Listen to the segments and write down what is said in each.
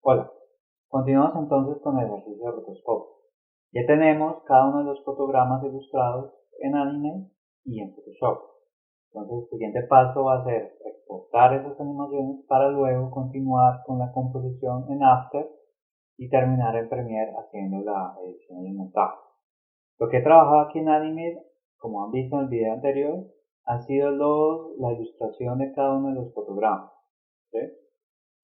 Hola, continuamos entonces con el ejercicio de rotoscopio. Ya tenemos cada uno de los fotogramas ilustrados en Animate y en Photoshop. Entonces el siguiente paso va a ser exportar esas animaciones para luego continuar con la composición en After y terminar en Premiere haciendo la edición y el montaje. Lo que he trabajado aquí en Animate, como han visto en el video anterior, ha sido la ilustración de cada uno de los fotogramas. ¿Sí?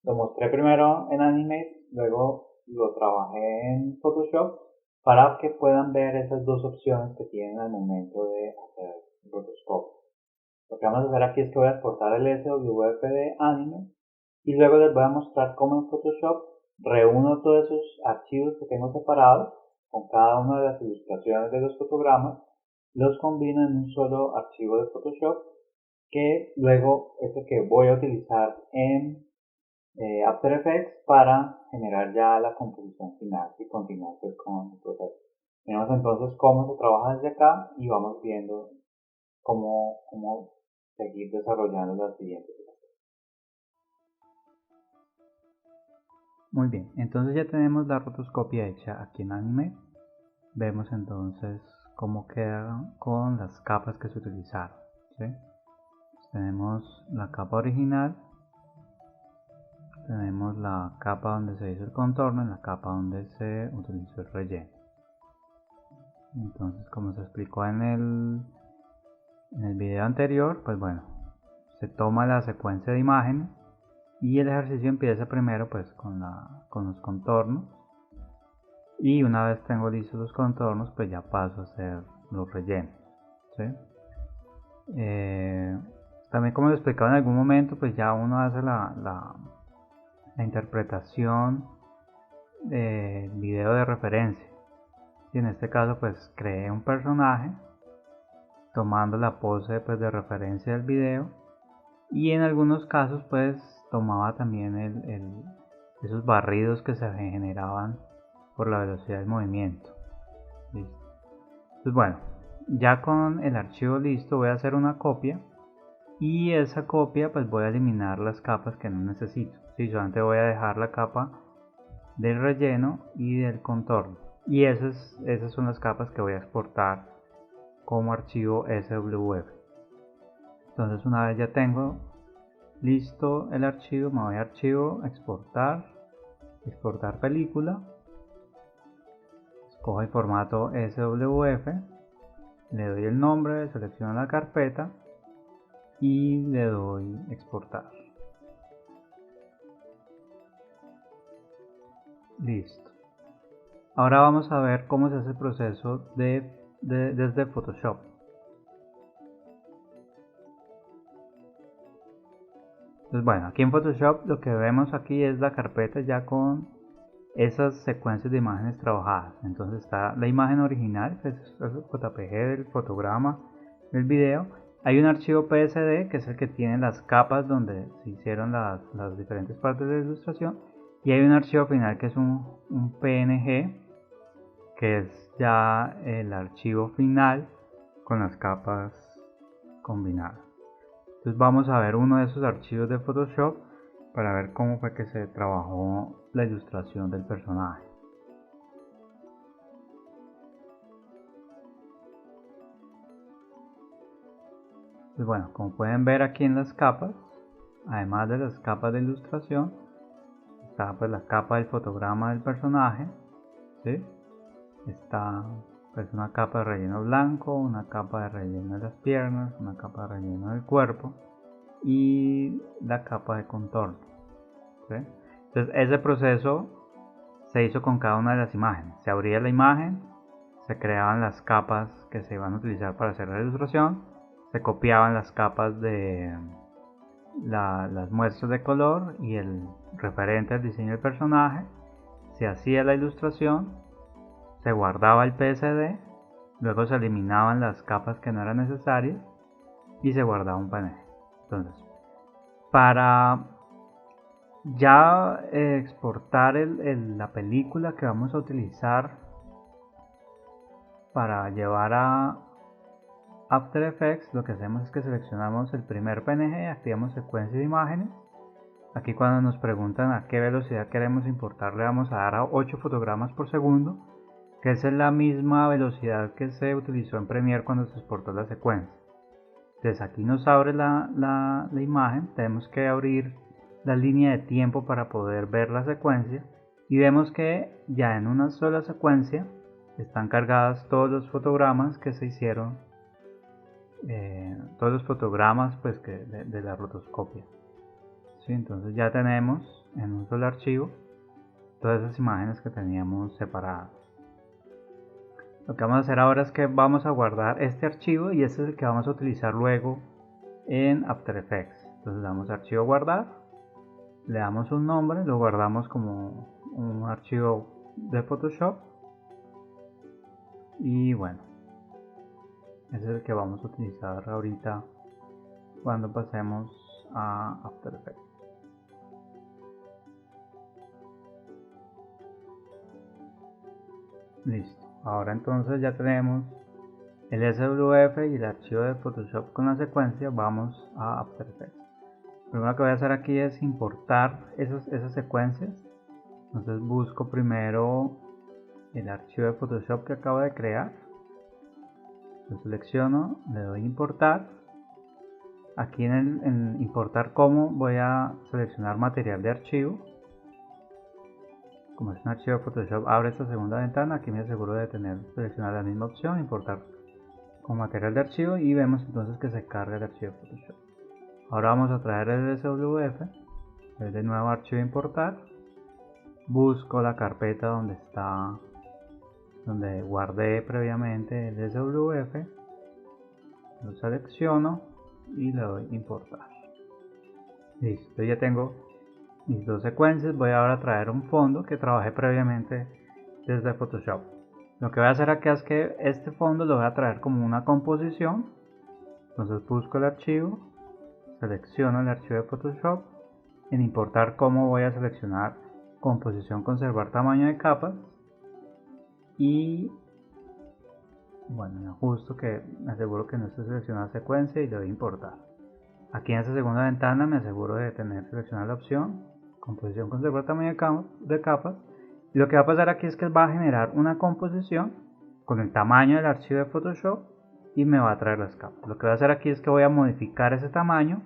Lo mostré primero en Animate, luego lo trabajé en Photoshop para que puedan ver esas dos opciones que tienen al momento de hacer rotoscopio. Lo que vamos a hacer aquí es que voy a exportar el SWF de Animate y luego les voy a mostrar cómo en Photoshop reúno todos esos archivos que tengo separados con cada una de las ilustraciones de los fotogramas, los combino en un solo archivo de Photoshop que luego es el que voy a utilizar en After Effects para generar ya la composición final y continuar pues, con el proceso. Vemos entonces cómo se trabaja desde acá y vamos viendo cómo seguir desarrollando las siguientes etapas. Muy bien, entonces ya tenemos la rotoscopia hecha aquí en Animate. Vemos entonces cómo queda con las capas que se utilizaron. ¿Sí? Tenemos la capa original, tenemos la capa donde se hizo el contorno y la capa donde se utilizó el relleno. Entonces, como se explicó en el video anterior, pues bueno, se toma la secuencia de imágenes y el ejercicio empieza primero pues con los contornos, y una vez tengo listos los contornos pues ya paso a hacer los rellenos. ¿Sí? También, como lo explicaba en algún momento, pues ya uno hace la interpretación del video de referencia, y en este caso pues creé un personaje tomando la pose pues de referencia del video, y en algunos casos pues tomaba también esos barridos que se generaban por la velocidad del movimiento. ¿Listo? Entonces, bueno, ya con el archivo listo voy a hacer una copia, y esa copia pues voy a eliminar las capas que no necesito. ¿Sí? Solamente voy a dejar la capa del relleno y del contorno, y esas son las capas que voy a exportar como archivo SWF. Entonces, una vez ya tengo listo el archivo, me voy a archivo, exportar película, escojo el formato SWF, le doy el nombre, selecciono la carpeta y le doy exportar. Listo. Ahora vamos a ver cómo se hace el proceso desde Photoshop. Entonces, bueno, aquí en Photoshop lo que vemos aquí es la carpeta ya con esas secuencias de imágenes trabajadas. Entonces está la imagen original, que es el JPG del fotograma del video. Hay un archivo PSD que es el que tiene las capas donde se hicieron las diferentes partes de la ilustración. Y hay un archivo final que es un PNG, que es ya el archivo final con las capas combinadas. Entonces vamos a ver uno de esos archivos de Photoshop para ver cómo fue que se trabajó la ilustración del personaje. Pues bueno, como pueden ver aquí en las capas, además de las capas de ilustración, está pues la capa del fotograma del personaje, ¿sí? Está pues una capa de relleno blanco, una capa de relleno de las piernas, una capa de relleno del cuerpo y la capa de contorno. ¿Sí? Entonces ese proceso se hizo con cada una de las imágenes. Se abría la imagen, se creaban las capas que se iban a utilizar para hacer la ilustración, se copiaban las capas de las muestras de color y el referente al diseño del personaje, se hacía la ilustración, se guardaba el PSD, luego se eliminaban las capas que no eran necesarias y se guardaba un PNG. Entonces, para ya exportar la película que vamos a utilizar para llevar a After Effects, lo que hacemos es que seleccionamos el primer PNG, activamos secuencia de imágenes Aquí cuando nos preguntan a qué velocidad queremos importar, le vamos a dar a 8 fotogramas por segundo, que esa es la misma velocidad que se utilizó en Premiere cuando se exportó la secuencia. Entonces aquí nos abre la imagen, tenemos que abrir la línea de tiempo para poder ver la secuencia y vemos que ya en una sola secuencia están cargadas todos los fotogramas que se hicieron, todos los fotogramas pues de la rotoscopia. ¿Sí? Entonces ya tenemos en un solo archivo todas esas imágenes que teníamos separadas. Lo que vamos a hacer ahora es que vamos a guardar este archivo y este es el que vamos a utilizar luego en After Effects. Entonces le damos a archivo guardar, le damos un nombre, lo guardamos como un archivo de Photoshop y bueno, ese es el que vamos a utilizar ahorita cuando pasemos a After Effects. Listo, ahora entonces ya tenemos el SWF y el archivo de Photoshop con la secuencia. Vamos a After Effects. Lo primero que voy a hacer aquí es importar esas secuencias. Entonces busco primero el archivo de Photoshop que acabo de crear, lo selecciono, le doy importar. Aquí en importar como voy a seleccionar material de archivo. Como es un archivo de Photoshop, abre esta segunda ventana. Aquí me aseguro de tener seleccionada la misma opción, importar con material de archivo, y vemos entonces que se carga el archivo de Photoshop. Ahora vamos a traer el SWF, de nuevo archivo importar, busco la carpeta donde guardé previamente el SWF, lo selecciono y le doy importar. Listo, ya tengo mis dos secuencias. Voy ahora a traer un fondo que trabajé previamente desde Photoshop. Lo que voy a hacer aquí es que este fondo lo voy a traer como una composición. Entonces busco el archivo, selecciono el archivo de Photoshop, en importar como voy a seleccionar composición, conservar tamaño de capas, y bueno, me ajusto que me aseguro que no esté seleccionada secuencia y le doy importar. Aquí en esta segunda ventana me aseguro de tener seleccionada la opción composición, conservar tamaño de capas, y lo que va a pasar aquí es que va a generar una composición con el tamaño del archivo de Photoshop y me va a traer las capas. Lo que voy a hacer aquí es que voy a modificar ese tamaño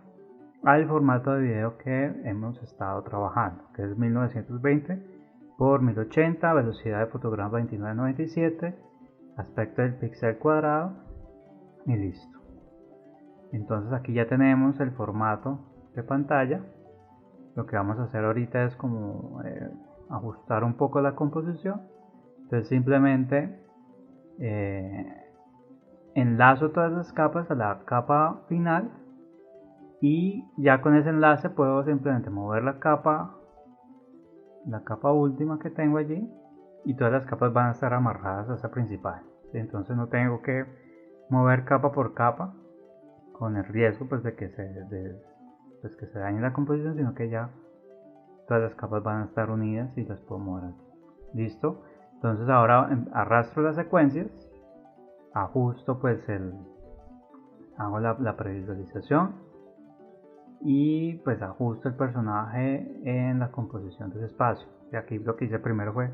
al formato de video que hemos estado trabajando, que es 1920 por 1080, velocidad de fotograma 2997, aspecto del píxel cuadrado y listo. Entonces aquí ya tenemos el formato de pantalla. Lo que vamos a hacer ahorita es como ajustar un poco la composición. Entonces simplemente enlazo todas las capas a la capa final, y ya con ese enlace puedo simplemente mover la capa última que tengo allí, y todas las capas van a estar amarradas a esa principal. Entonces no tengo que mover capa por capa con el riesgo pues de que se dañe la composición, sino que ya todas las capas van a estar unidas y las puedo mover aquí. Listo. Entonces ahora arrastro las secuencias, ajusto pues hago la previsualización y pues ajusto el personaje en la composición de ese espacio. Y aquí lo que hice primero fue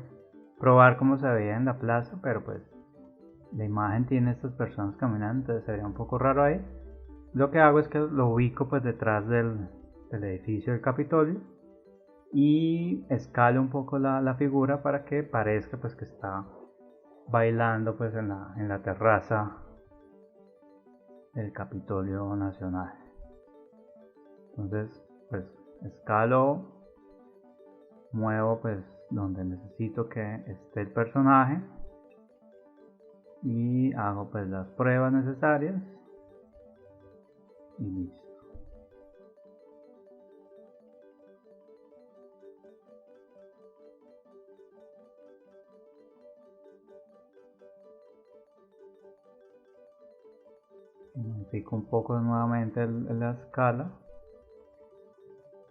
probar cómo se veía en la plaza, pero pues la imagen tiene estas personas caminando, entonces se veía un poco raro ahí. Lo que hago es que lo ubico pues detrás del edificio del Capitolio y escalo un poco la figura para que parezca pues que está bailando pues en la terraza del Capitolio Nacional. Entonces pues escalo, muevo pues donde necesito que esté el personaje y hago pues las pruebas necesarias y listo. Modifico un poco nuevamente la escala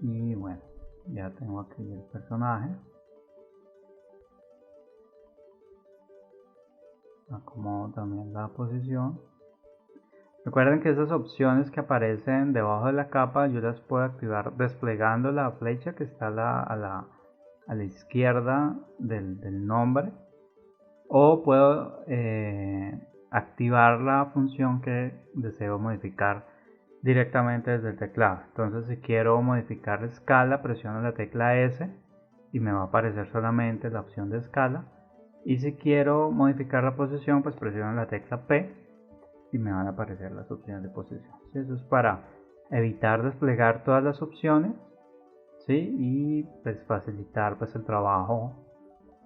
y bueno, ya tengo aquí el personaje. Acomodo también la posición. Recuerden que esas opciones que aparecen debajo de la capa yo las puedo activar desplegando la flecha que está a la izquierda del nombre, o puedo activar la función que deseo modificar directamente desde el teclado. Entonces, si quiero modificar la escala, presiono la tecla S y me va a aparecer solamente la opción de escala, y si quiero modificar la posición, pues presiono la tecla P y me van a aparecer las opciones de posición. ¿Sí? Eso es para evitar desplegar todas las opciones, ¿sí? Y pues facilitar pues el trabajo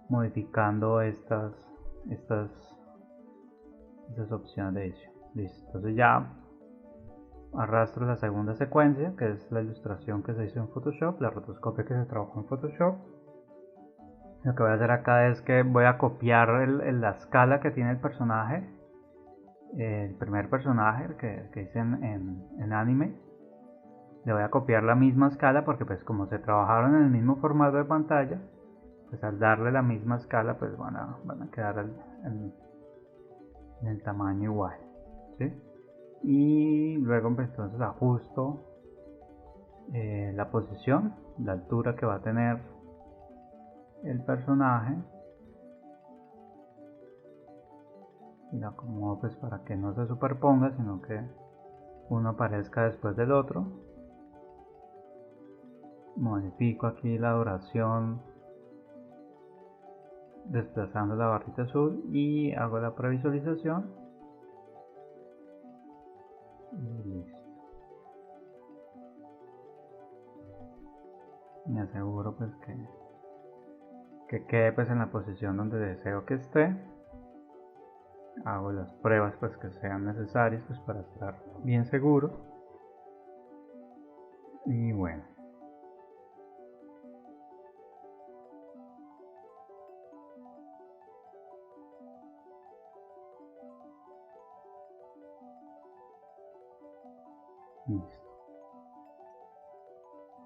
modificando estas opciones de edición. Listo. Entonces ya arrastro la segunda secuencia, que es la ilustración que se hizo en Photoshop, la rotoscopia que se trabajó en Photoshop. Lo que voy a hacer acá es que voy a copiar la escala que tiene el personaje, el primer personaje que hice en anime. Le voy a copiar la misma escala porque pues como se trabajaron en el mismo formato de pantalla, pues al darle la misma escala pues van a quedar en el tamaño igual, ¿sí? Y luego pues entonces ajusto la posición, la altura que va a tener el personaje, y lo acomodo pues para que no se superponga, sino que uno aparezca después del otro. Modifico aquí la duración desplazando la barrita azul y hago la previsualización y listo. Me aseguro pues que quede pues en la posición donde deseo que esté. Hago las pruebas pues que sean necesarias pues para estar bien seguro. Y bueno, listo.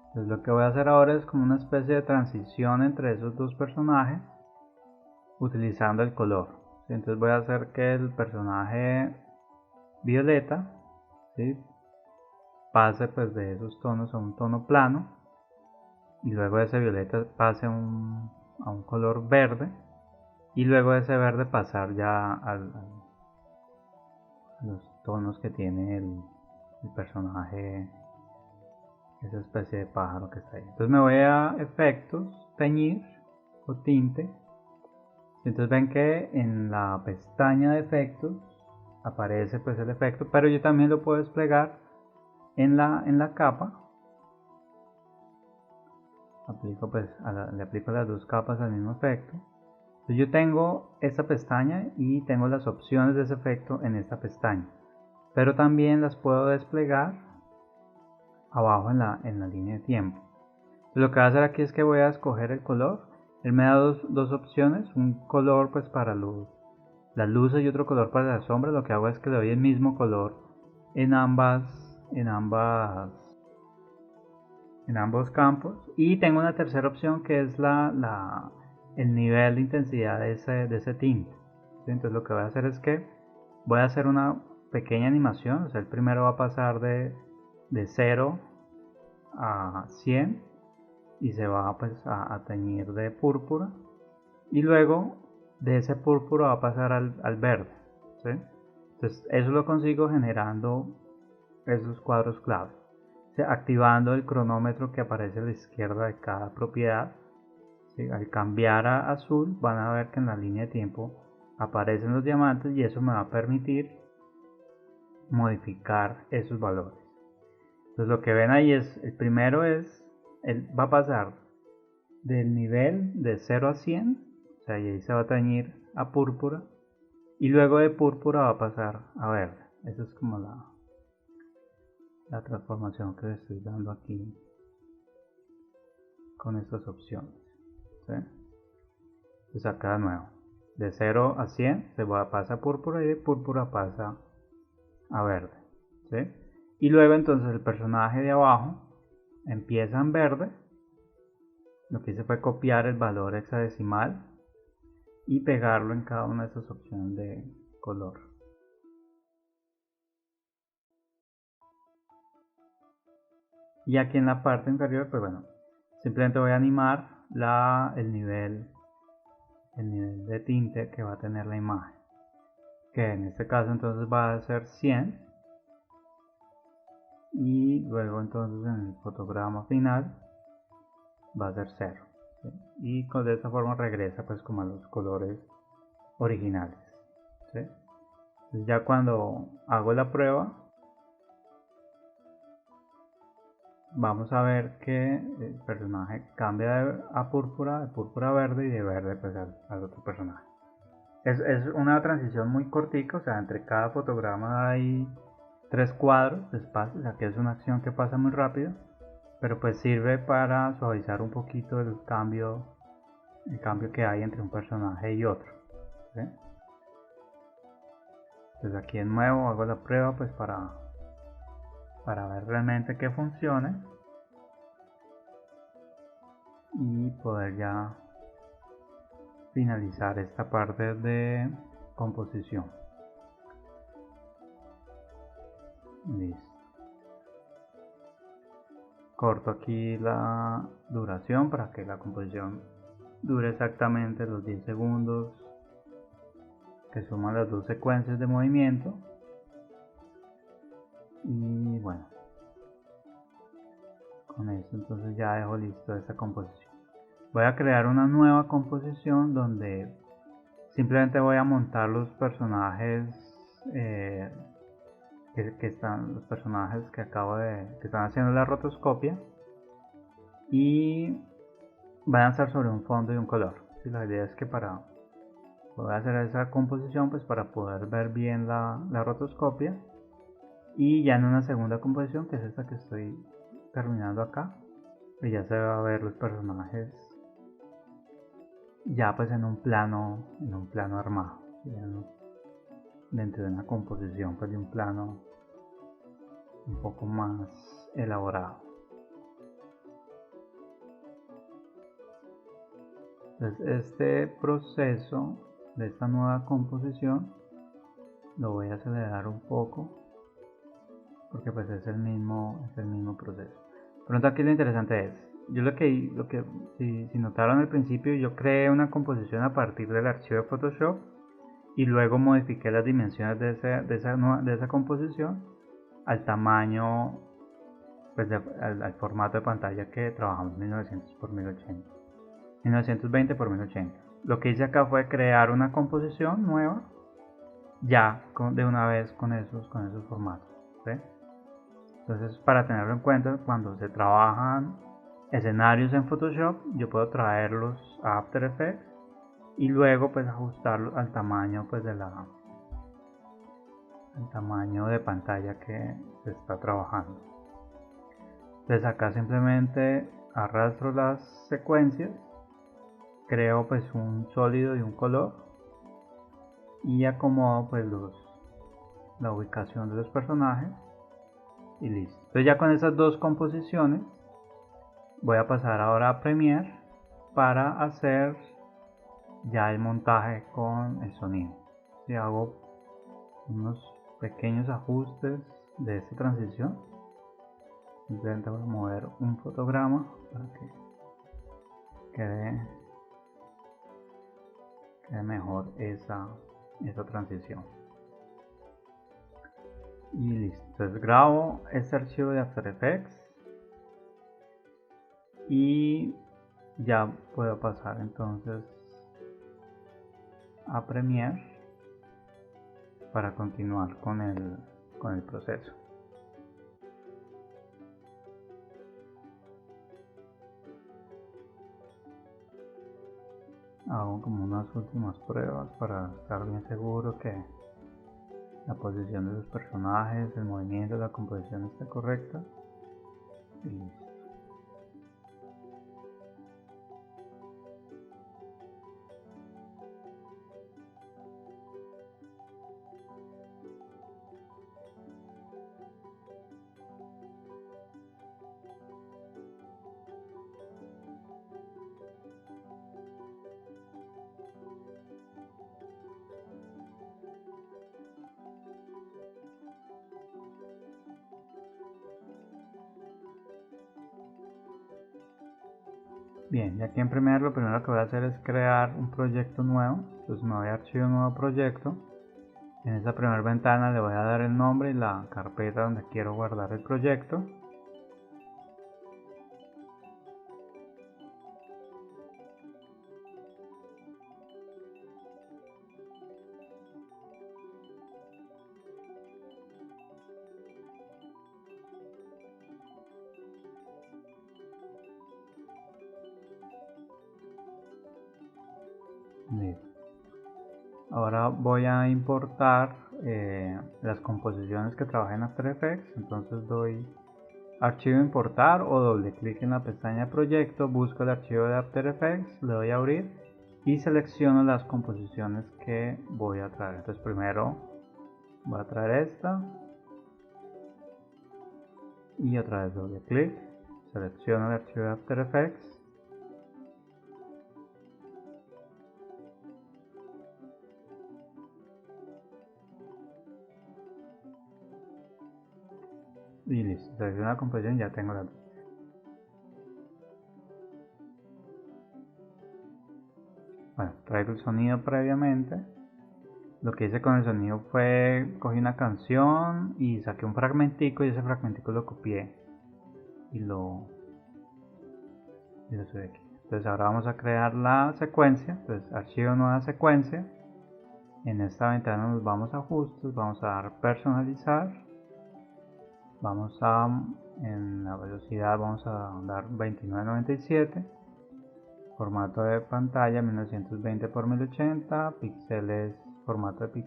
Entonces lo que voy a hacer ahora es como una especie de transición entre esos dos personajes utilizando el color. ¿Sí? Entonces voy a hacer que el personaje violeta, ¿sí?, pase pues de esos tonos a un tono plano, y luego de ese violeta pase a un color verde, y luego de ese verde pasar ya a los tonos que tiene el personaje, esa especie de pájaro que está ahí. Entonces me voy a efectos, teñir o tinte. Entonces ven que en la pestaña de efectos aparece pues el efecto, pero yo también lo puedo desplegar en la capa. Le aplico las dos capas al mismo efecto. Entonces yo tengo esta pestaña y tengo las opciones de ese efecto en esta pestaña, pero también las puedo desplegar abajo en la línea de tiempo. Entonces lo que voy a hacer aquí es que voy a escoger el color. Él me da dos opciones, un color pues para las luces y otro color para las sombras. Lo que hago es que le doy el mismo color en ambos campos, y tengo una tercera opción que es el nivel de intensidad de ese tinte. Entonces lo que voy a hacer es que voy a hacer una pequeña animación. O sea, el primero va a pasar de 0 a 100 y se va pues a teñir de púrpura, y luego de ese púrpura va a pasar al verde, ¿sí? Entonces eso lo consigo generando esos cuadros clave, ¿sí?, activando el cronómetro que aparece a la izquierda de cada propiedad, ¿sí? Al cambiar a azul van a ver que en la línea de tiempo aparecen los diamantes, y eso me va a permitir modificar esos valores. Entonces lo que ven ahí es, el primero va a pasar del nivel de 0 a 100, o sea, y ahí se va a teñir a púrpura, y luego de púrpura va a pasar a verde. Esa es como la transformación que le estoy dando aquí con estas opciones, ¿sí? Entonces acá de nuevo, de 0 a 100 pasa a púrpura, y de púrpura pasa a verde, ¿sí? Y luego entonces el personaje de abajo empieza en verde. Lo que hice fue copiar el valor hexadecimal y pegarlo en cada una de esas opciones de color. Y aquí en la parte inferior, pues bueno, simplemente voy a animar el nivel de tinte que va a tener la imagen, que en este caso entonces va a ser 100, y luego entonces en el fotograma final va a ser 0, ¿sí? Y de esta forma regresa pues como a los colores originales, ¿sí? Entonces ya cuando hago la prueba, vamos a ver que el personaje cambia a púrpura, de púrpura a verde, y de verde pues al otro personaje. Es una transición muy cortica, o sea, entre cada fotograma hay 3 cuadros de espacio, o sea que es una acción que pasa muy rápido, pero pues sirve para suavizar un poquito el cambio que hay entre un personaje y otro, ¿sí? Entonces aquí de nuevo hago la prueba pues para ver realmente que funcione y poder ya finalizar esta parte de composición. Listo. Corto aquí la duración para que la composición dure exactamente los 10 segundos que suman las dos secuencias de movimiento. Y bueno, con esto entonces ya dejo listo esta composición. Voy a crear una nueva composición donde simplemente voy a montar los personajes que están, los personajes que que están haciendo la rotoscopia, y van a estar sobre un fondo y un color. Y la idea es que para poder hacer esa composición, pues para poder ver bien la rotoscopia, y ya en una segunda composición, que es esta que estoy terminando acá, pues ya se va a ver los personajes ya pues en un plano armado, dentro de una composición pues de un plano un poco más elaborado. Entonces este proceso de esta nueva composición lo voy a acelerar un poco porque pues es el mismo proceso. Pronto aquí lo interesante es, yo si notaron al principio, yo creé una composición a partir del archivo de Photoshop y luego modifiqué las dimensiones de esa composición al tamaño, pues al formato de pantalla que trabajamos, 1900 por 1080, 1920 por 1080. Lo que hice acá fue crear una composición nueva ya de una vez con esos formatos, ¿sí? Entonces, para tenerlo en cuenta, cuando se trabajan escenarios en Photoshop, yo puedo traerlos a After Effects y luego pues ajustarlos al tamaño pues al tamaño de pantalla que se está trabajando. Entonces acá simplemente arrastro las secuencias, creo pues un sólido y un color y acomodo pues la ubicación de los personajes y listo. Entonces ya con esas dos composiciones voy a pasar ahora a Premiere para hacer ya el montaje con el sonido. Si hago unos pequeños ajustes de esta transición, simplemente voy a mover un fotograma para que quede mejor esa transición. Y listo. Entonces grabo este archivo de After Effects y ya puedo pasar entonces a Premiere para continuar con el proceso. Hago como unas últimas pruebas para estar bien seguro que la posición de los personajes, el movimiento, la composición esté correcta. Y listo. Bien, y aquí en Premiere lo primero que voy a hacer es crear un proyecto nuevo. Entonces me voy a archivo nuevo proyecto. En esa primera ventana le voy a dar el nombre y la carpeta donde quiero guardar el proyecto. Listo. Ahora voy a importar las composiciones que trabajé en After Effects. Entonces doy archivo importar o doble clic en la pestaña proyecto, busco el archivo de After Effects, le doy a abrir y selecciono las composiciones que voy a traer. Entonces primero voy a traer esta y otra vez doble clic, selecciono el archivo de After Effects. Y listo, selecciono la composición y ya tengo las dos. Bueno, traigo el sonido previamente. Lo que hice con el sonido fue cogí una canción y saqué un fragmentico y ese fragmentico lo copié y lo subí aquí. Entonces ahora vamos a crear la secuencia. Entonces archivo nueva secuencia. En esta ventana nos vamos a ajustes, vamos a dar personalizar. Vamos a, en la velocidad vamos a dar 2997. Formato de pantalla 1920 x 1080. Píxeles, formato de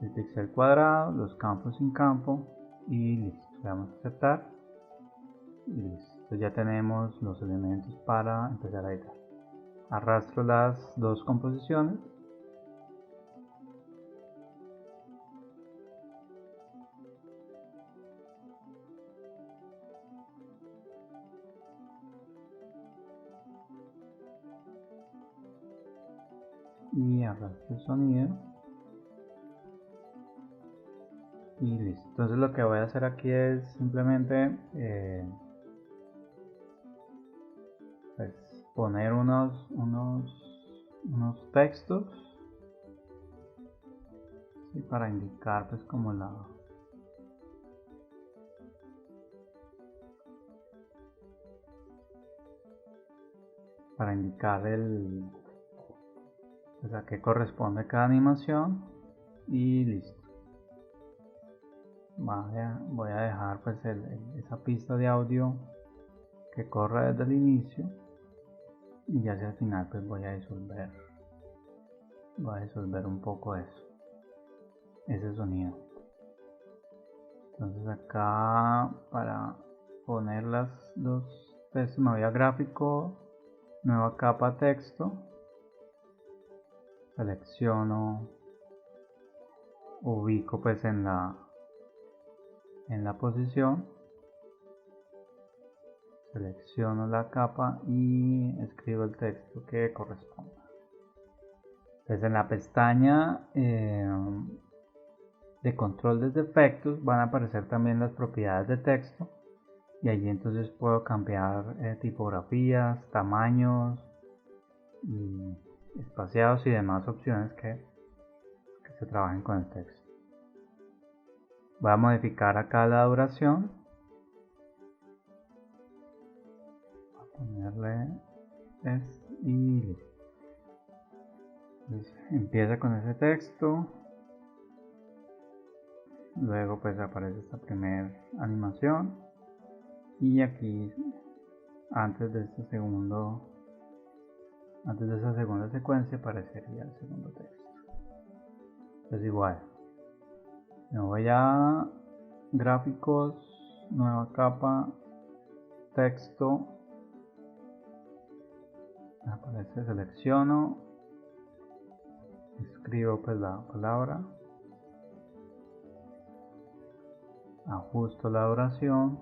el píxel cuadrado, los campos sin campo y listo. Le damos a aceptar y listo. Entonces ya tenemos los elementos para empezar a editar. Arrastro las dos composiciones. Y arrastro el sonido. Y listo. Entonces lo que voy a hacer aquí es simplemente pues poner unos textos, ¿sí? Para indicar pues como para indicar pues a qué corresponde cada animación y listo. Voy a dejar pues esa pista de audio que corre desde el inicio y ya hacia el final pues voy a disolver un poco ese sonido. Entonces acá para poner las dos textos me voy a gráfico, nueva capa texto, selecciono, ubico pues en la posición, selecciono la capa y escribo el texto que corresponda. Entonces en la pestaña de control de efectos van a aparecer también las propiedades de texto y allí entonces puedo cambiar tipografías, tamaños, espaciados y demás opciones que se trabajen con el texto. Voy a modificar acá la duración. Voy a ponerle y listo. Entonces, empieza con ese texto. Luego pues aparece esta primera animación. Y aquí antes de esa segunda secuencia aparecería el segundo texto. Entonces igual. Me voy a gráficos, nueva capa, texto, aparece, selecciono, escribo pues la palabra, ajusto la duración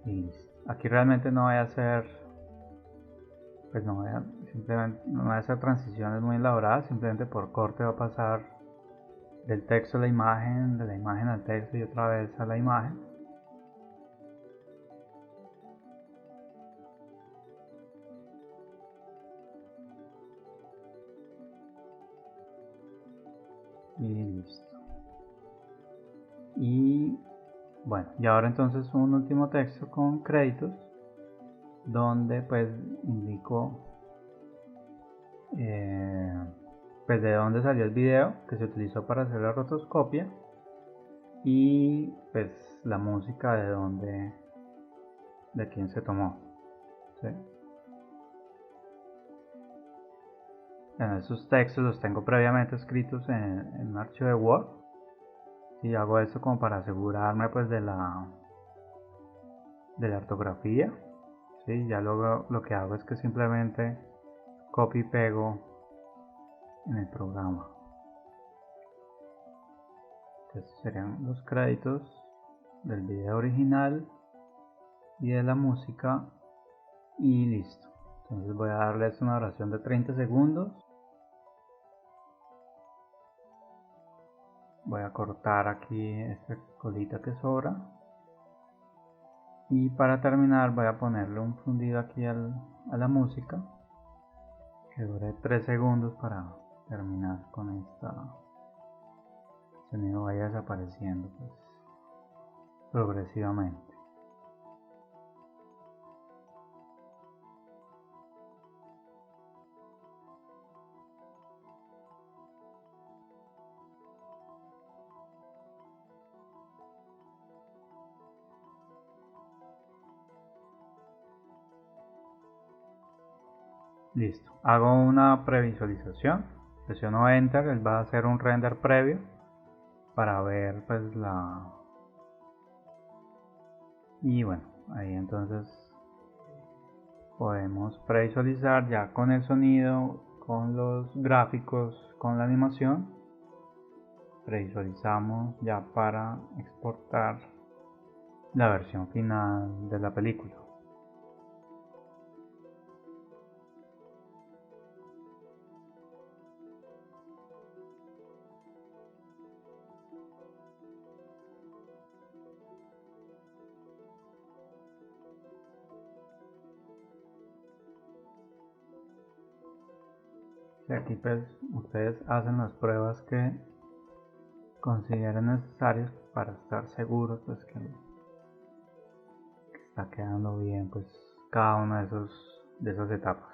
y listo. Aquí realmente no voy a hacer pues no voy a hacer transiciones muy elaboradas, simplemente por corte va a pasar del texto a la imagen, de la imagen al texto y otra vez a la imagen. y listo. Y bueno, y ahora entonces un último texto con créditos donde pues indico pues de dónde salió el video que se utilizó para hacer la rotoscopia y pues la música de quién se tomó, ¿sí? En esos textos los tengo previamente escritos en un archivo de Word y hago eso como para asegurarme pues de la ortografía, ¿sí? Ya luego lo que hago es que simplemente copio y pego en el programa. Estos serían los créditos del video original y de la música y listo. Entonces voy a darles una duración de 30 segundos. Voy a cortar aquí esta colita que sobra y para terminar voy a ponerle un fundido aquí a la música que dure 3 segundos para terminar con esta sonido vaya desapareciendo pues progresivamente. Listo, hago una previsualización, presiono enter, él va a hacer un render previo para ver pues y bueno, ahí entonces podemos previsualizar ya con el sonido, con los gráficos, con la animación. Previsualizamos ya para exportar la versión final de la película. Y aquí pues ustedes hacen las pruebas que consideren necesarias para estar seguros pues que está quedando bien pues cada una de esas etapas.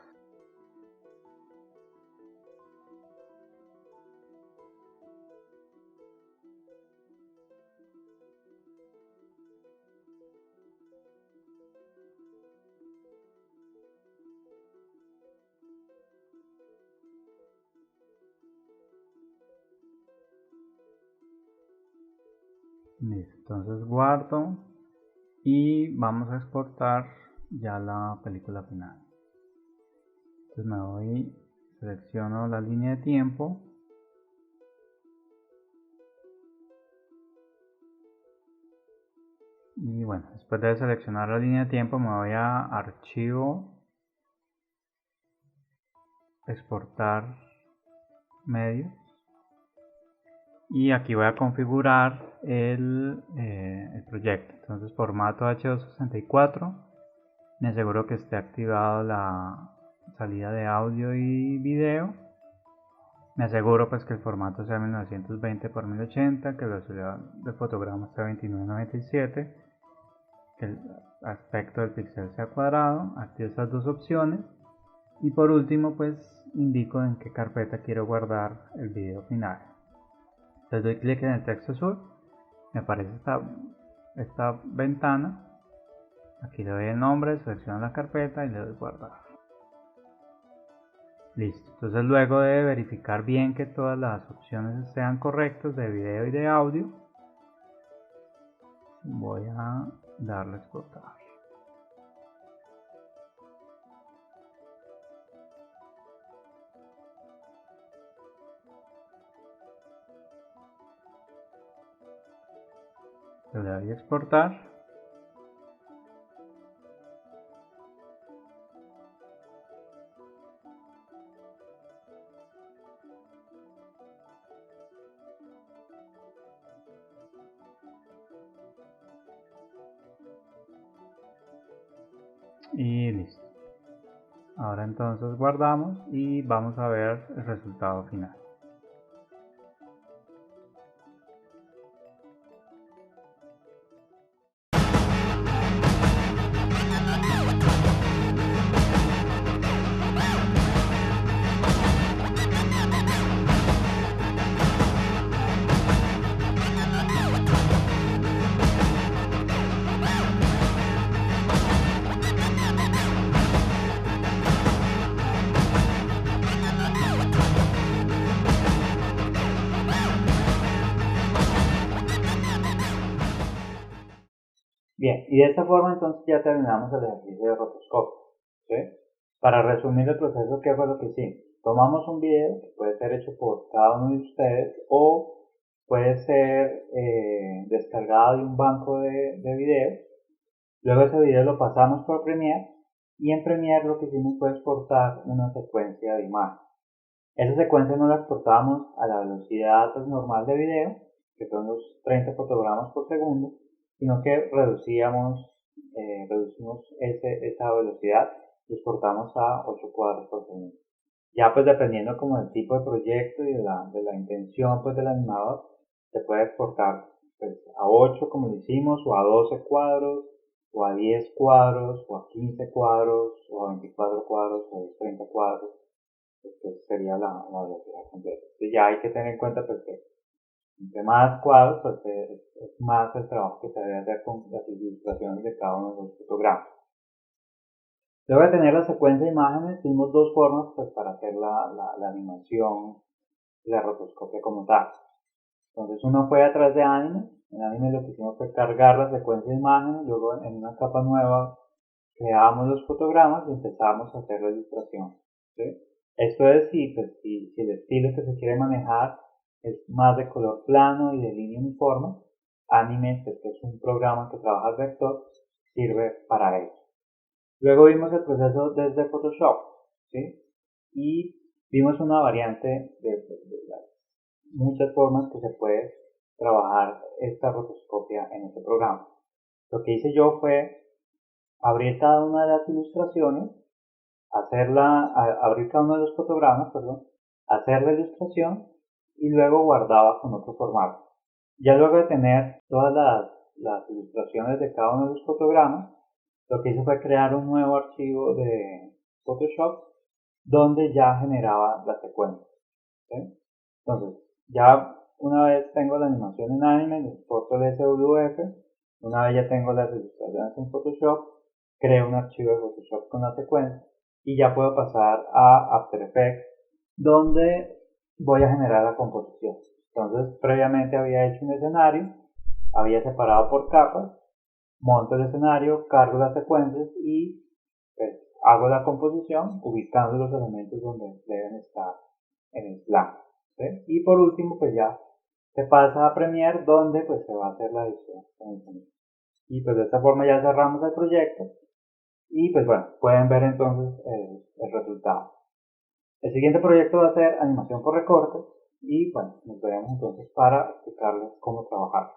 Listo, entonces guardo y vamos a exportar ya la película final. Entonces me voy, selecciono la línea de tiempo y bueno, después de seleccionar la línea de tiempo me voy a archivo, exportar medios y aquí voy a configurar el proyecto. Entonces formato H264, me aseguro que esté activado la salida de audio y video, me aseguro pues que el formato sea 1920 x 1080, que la velocidad del fotograma sea 2997, que el aspecto del píxel sea cuadrado. Activo estas dos opciones y por último pues indico en qué carpeta quiero guardar el video final. Entonces doy clic en el texto azul, me aparece esta ventana, aquí le doy el nombre, selecciono la carpeta y le doy guardar. Listo, entonces luego de verificar bien que todas las opciones sean correctas de video y de audio, voy a darle a exportar. Le doy a exportar. Y listo. Ahora entonces guardamos y vamos a ver el resultado final. Bien, y de esta forma entonces ya terminamos el ejercicio de rotoscopio, ¿sí? Para resumir el proceso, ¿qué fue lo que hicimos? Tomamos un video que puede ser hecho por cada uno de ustedes o puede ser descargado de un banco de videos. Luego ese video lo pasamos por Premiere y en Premiere lo que hicimos fue exportar una secuencia de imagen. Esa secuencia no la exportábamos a la velocidad normal de video, que son los 30 fotogramas por segundo, sino que reducimos esa velocidad y exportamos a 8 cuadros por segundo. Ya pues dependiendo como del tipo de proyecto y de la intención pues del animador, se puede exportar pues, a 8 como lo hicimos, o a 12 cuadros, o a 10 cuadros, o a 15 cuadros, o a 24 cuadros, o a 30 cuadros. Pues sería la velocidad completa. Entonces ya hay que tener en cuenta pues, que entre más cuadros, pues es más el trabajo que se debe hacer con las ilustraciones de cada uno de los fotogramas. Luego de tener la secuencia de imágenes, tuvimos dos formas pues, para hacer la animación y la rotoscopia como tal. Entonces uno fue a través de Anime. En Anime lo que hicimos fue cargar la secuencia de imágenes, luego en una capa nueva creábamos los fotogramas y empezamos a hacer la ilustración. ¿Sí? Esto es si el estilo que se quiere manejar es más de color plano y de línea uniforme, Anime, pues, que es un programa que trabaja el vector, sirve para eso. Luego vimos el proceso desde Photoshop, ¿sí? Y vimos una variante de las muchas formas que se puede trabajar esta rotoscopia en este programa. Lo que hice yo fue abrir cada una de las ilustraciones, abrir cada uno de los fotogramas, hacer la ilustración y luego guardaba con otro formato. Ya luego de tener todas las ilustraciones de cada uno de los fotogramas, lo que hice fue crear un nuevo archivo de Photoshop donde ya generaba la secuencia. ¿Sí? Entonces, ya una vez tengo la animación en Anime, le exporto el SWF, una vez ya tengo las ilustraciones en Photoshop, creo un archivo de Photoshop con la secuencia y ya puedo pasar a After Effects donde voy a generar la composición. Entonces, previamente había hecho un escenario, había separado por capas, monto el escenario, cargo las secuencias y pues, hago la composición ubicando los elementos donde deben estar en el plano. ¿Sí? Y por último, pues ya se pasa a Premiere donde pues se va a hacer la edición. Y pues de esta forma ya cerramos el proyecto y pues bueno, pueden ver entonces el resultado. El siguiente proyecto va a ser animación por recorte y bueno, nos veremos entonces para explicarles cómo trabajar.